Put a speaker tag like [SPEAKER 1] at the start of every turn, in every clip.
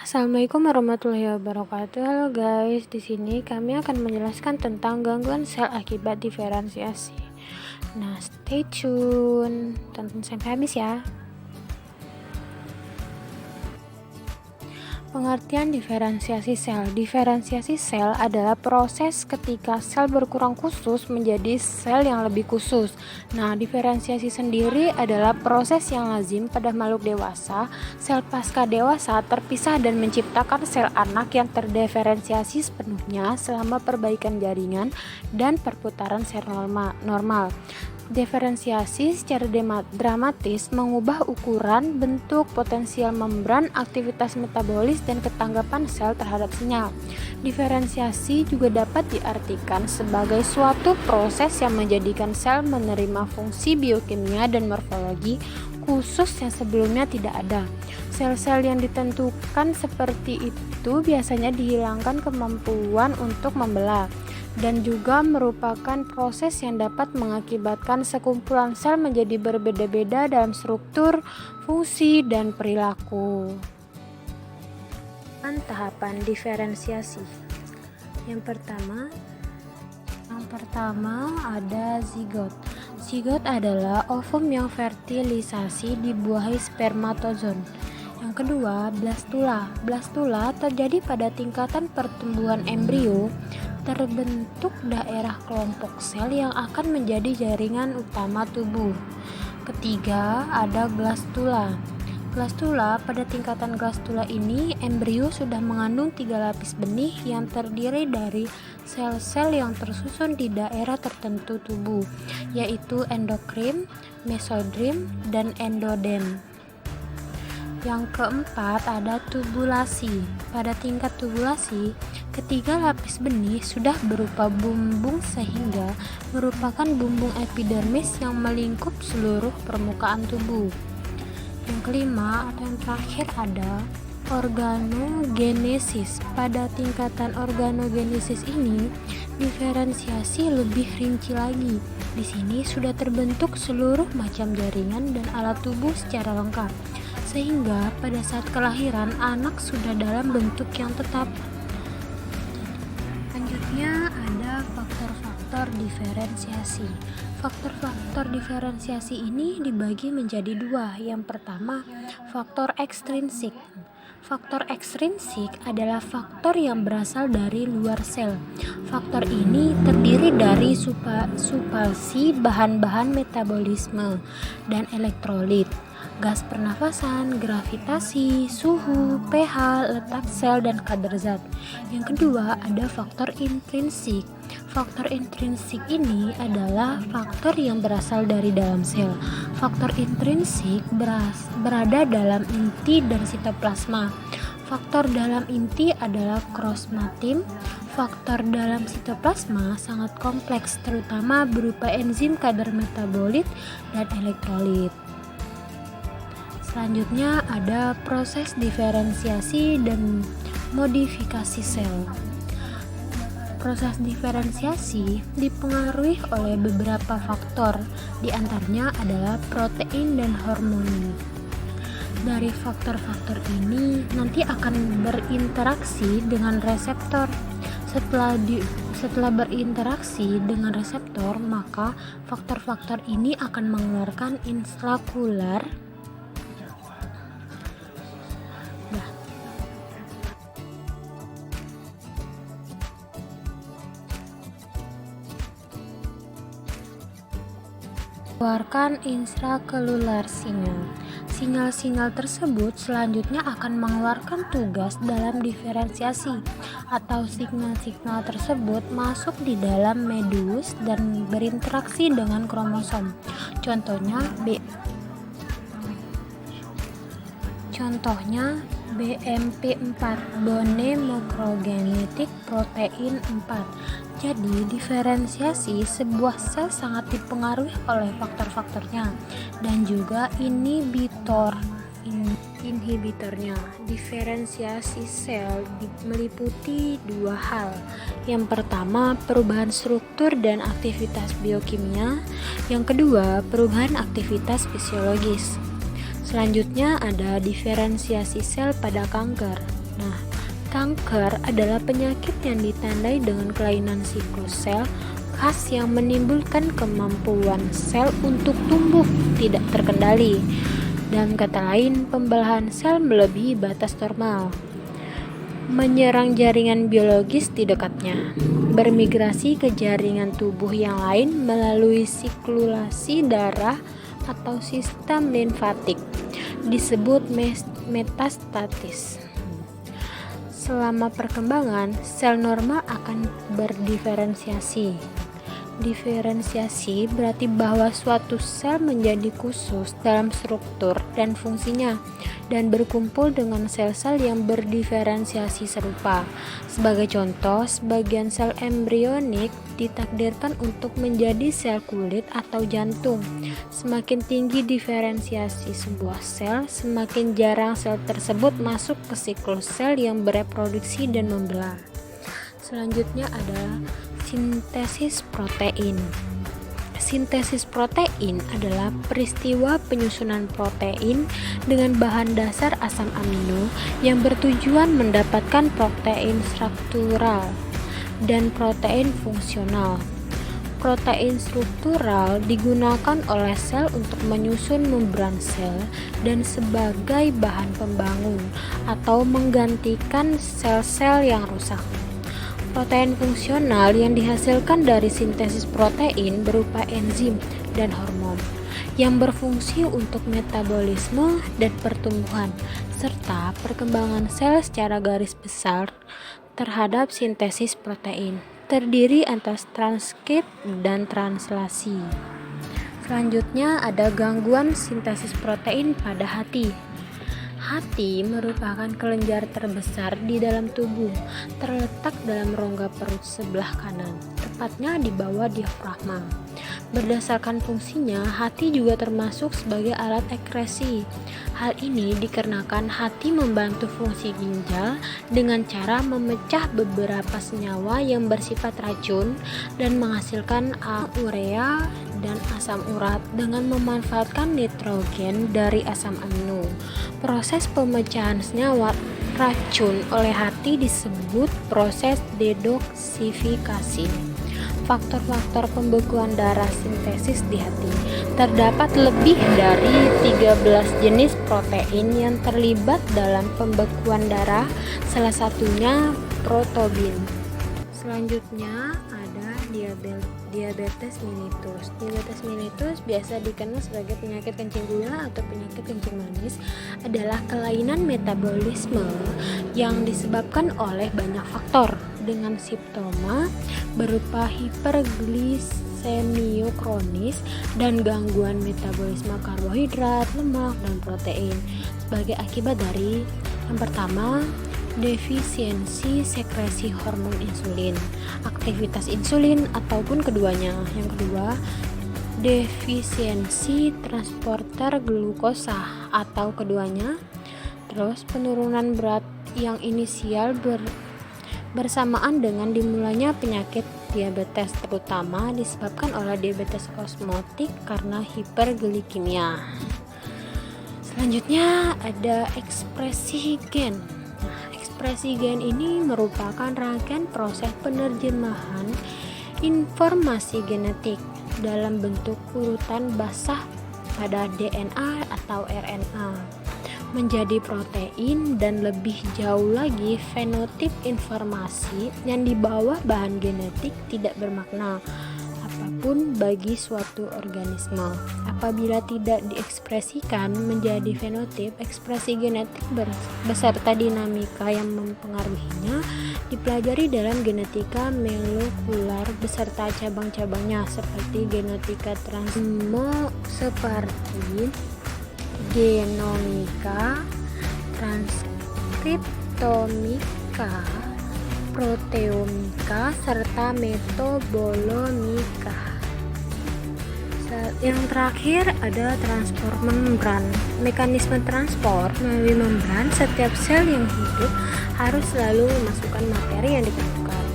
[SPEAKER 1] Assalamualaikum warahmatullahi wabarakatuh. Halo guys, di sini kami akan menjelaskan tentang gangguan sel akibat diferensiasi. Nah, stay tune, tonton sampai habis ya. Pengertian diferensiasi sel. Diferensiasi sel adalah proses ketika sel berkurang khusus menjadi sel yang lebih khusus. Nah, diferensiasi sendiri adalah proses yang lazim pada makhluk dewasa. Sel pasca dewasa terpisah dan menciptakan sel anak yang terdiferensiasi sepenuhnya selama perbaikan jaringan dan perputaran sel normal. Diferensiasi secara dramatis mengubah ukuran, bentuk, potensial membran, aktivitas metabolis, dan ketanggapan sel terhadap sinyal. Diferensiasi juga dapat diartikan sebagai suatu proses yang menjadikan sel menerima fungsi biokimia dan morfologi khusus yang sebelumnya tidak ada. Sel-sel yang ditentukan seperti itu biasanya dihilangkan kemampuan untuk membelah, dan juga merupakan proses yang dapat mengakibatkan sekumpulan sel menjadi berbeda-beda dalam struktur, fungsi, dan perilaku. Tahapan diferensiasi. Yang pertama ada zigot. Zigot adalah ovum yang fertilisasi dibuahi spermatozoon. Yang kedua, blastula. Blastula terjadi pada tingkatan pertumbuhan embrio. Terbentuk daerah kelompok sel yang akan menjadi jaringan utama tubuh. Ketiga, ada glastula. Glastula, pada tingkatan glastula ini, embrio sudah mengandung 3 lapis benih yang terdiri dari sel-sel yang tersusun di daerah tertentu tubuh, yaitu endokrin, mesodrim, dan endodem. Yang keempat ada tubulasi. Pada tingkat tubulasi, ketiga lapis benih sudah berupa bumbung sehingga merupakan bumbung epidermis yang melingkup seluruh permukaan tubuh. Yang kelima atau yang terakhir ada organogenesis. Pada tingkatan organogenesis ini, diferensiasi lebih rinci lagi. Di sini sudah terbentuk seluruh macam jaringan dan alat tubuh secara lengkap, sehingga pada saat kelahiran anak sudah dalam bentuk yang tetap. Selanjutnya ada faktor-faktor diferensiasi. Faktor-faktor diferensiasi ini dibagi menjadi dua. Yang pertama, faktor ekstrinsik. Faktor ekstrinsik adalah faktor yang berasal dari luar sel. Faktor ini terdiri dari supalsi bahan-bahan metabolisme dan elektrolit, gas pernafasan, gravitasi, suhu, pH, letak sel, dan kadar zat. Yang kedua ada faktor intrinsik. Faktor intrinsik ini adalah faktor yang berasal dari dalam sel. Faktor intrinsik berada dalam inti dan sitoplasma. Faktor dalam inti adalah krosmatin. Faktor dalam sitoplasma sangat kompleks, terutama berupa enzim kadar metabolit dan elektrolit. Selanjutnya ada proses diferensiasi dan modifikasi sel. Proses diferensiasi dipengaruhi oleh beberapa faktor, di antaranya adalah protein dan hormon. Dari faktor-faktor ini nanti akan berinteraksi dengan reseptor. Setelah berinteraksi dengan reseptor, maka faktor-faktor ini akan mengeluarkan intraselular intrakelular sinyal. Sinyal-sinyal tersebut selanjutnya akan mengeluarkan tugas dalam diferensiasi, atau signal-signal tersebut masuk di dalam medus dan berinteraksi dengan kromosom. Contohnya BMP4, bone microgenetic protein 4. Jadi, diferensiasi sebuah sel sangat dipengaruhi oleh faktor-faktornya dan juga inhibitornya. Diferensiasi sel meliputi dua hal. Yang pertama, perubahan struktur dan aktivitas biokimia. Yang kedua, perubahan aktivitas fisiologis. Selanjutnya ada diferensiasi sel pada kanker. Nah, kanker adalah penyakit yang ditandai dengan kelainan siklus sel khas yang menimbulkan kemampuan sel untuk tumbuh tidak terkendali. Dalam kata lain, pembelahan sel melebihi batas normal, menyerang jaringan biologis di dekatnya, bermigrasi ke jaringan tubuh yang lain melalui sirkulasi darah atau sistem limfatik, disebut metastasis. Selama perkembangan, sel normal akan berdiferensiasi. Diferensiasi berarti bahwa suatu sel menjadi khusus dalam struktur dan fungsinya dan berkumpul dengan sel-sel yang berdiferensiasi serupa. Sebagai contoh, sebagian sel embrionik ditakdirkan untuk menjadi sel kulit atau jantung. Semakin tinggi diferensiasi sebuah sel, semakin jarang sel tersebut masuk ke siklus sel yang bereproduksi dan membelah. Selanjutnya adalah sintesis protein. Sintesis protein adalah peristiwa penyusunan protein dengan bahan dasar asam amino yang bertujuan mendapatkan protein struktural dan protein fungsional. Protein struktural digunakan oleh sel untuk menyusun membran sel dan sebagai bahan pembangun atau menggantikan sel-sel yang rusak. Protein fungsional yang dihasilkan dari sintesis protein berupa enzim dan hormon yang berfungsi untuk metabolisme dan pertumbuhan serta perkembangan sel secara garis besar terhadap sintesis protein. Terdiri atas transkrip dan translasi. Selanjutnya ada gangguan sintesis protein pada hati. Hati merupakan kelenjar terbesar di dalam tubuh, terletak dalam rongga perut sebelah kanan, tepatnya di bawah diafragma. Berdasarkan fungsinya, hati juga termasuk sebagai alat ekskresi. Hal ini dikarenakan hati membantu fungsi ginjal dengan cara memecah beberapa senyawa yang bersifat racun dan menghasilkan urea dan asam urat dengan memanfaatkan nitrogen dari asam amino. Proses pemecahan senyawa racun oleh hati disebut proses detoksifikasi. Faktor-faktor pembekuan darah sintesis di hati. Terdapat lebih dari 13 jenis protein yang terlibat dalam pembekuan darah, salah satunya protobin. Selanjutnya ada diabetes mellitus. Diabetes mellitus biasa dikenal sebagai penyakit kencing gula atau penyakit kencing manis, adalah kelainan metabolisme yang disebabkan oleh banyak faktor dengan simptoma berupa hiperglisemia kronis dan gangguan metabolisme karbohidrat, lemak, dan protein sebagai akibat dari yang pertama, defisiensi sekresi hormon insulin, aktivitas insulin ataupun keduanya. Yang kedua, defisiensi transporter glukosa atau keduanya. Terus penurunan berat yang inisial bersamaan dengan dimulainya penyakit diabetes, terutama disebabkan oleh diabetes osmotik karena hiperglikemia. Selanjutnya ada ekspresi gen. Ekspresi gen ini merupakan rangkaian proses penerjemahan informasi genetik dalam bentuk urutan basah pada DNA atau RNA menjadi protein, dan lebih jauh lagi fenotip informasi yang di bawah bahan genetik tidak bermakna apapun bagi suatu organisme. Apabila tidak diekspresikan menjadi fenotip, ekspresi genetik beserta dinamika yang mempengaruhinya dipelajari dalam genetika molekular beserta cabang-cabangnya seperti genetika seperti genomika, transkriptomika, proteomika, serta metabolomika. Yang terakhir ada transport membran. Mekanisme transport melalui membran, setiap sel yang hidup harus selalu memasukkan materi yang diperlukan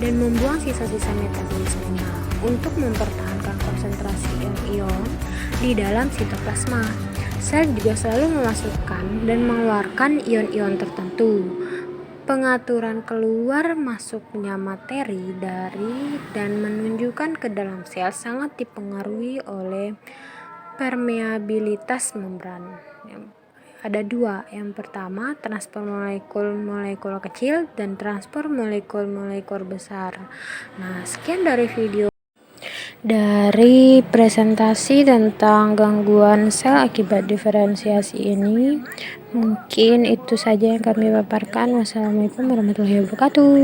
[SPEAKER 1] dan membuang sisa-sisa metabolismenya untuk mempertahankan konsentrasi ion di dalam sitoplasma. Sel juga selalu memasukkan dan mengeluarkan ion-ion tertentu. pengaturan keluar masuknya materi dari dan menunjukkan ke dalam sel sangat dipengaruhi oleh permeabilitas membran. Ada dua, yang pertama transport molekul-molekul kecil dan transport molekul-molekul besar. Nah, sekian dari presentasi tentang gangguan sel akibat diferensiasi ini. Mungkin itu saja yang kami paparkan. Wassalamualaikum warahmatullahi wabarakatuh.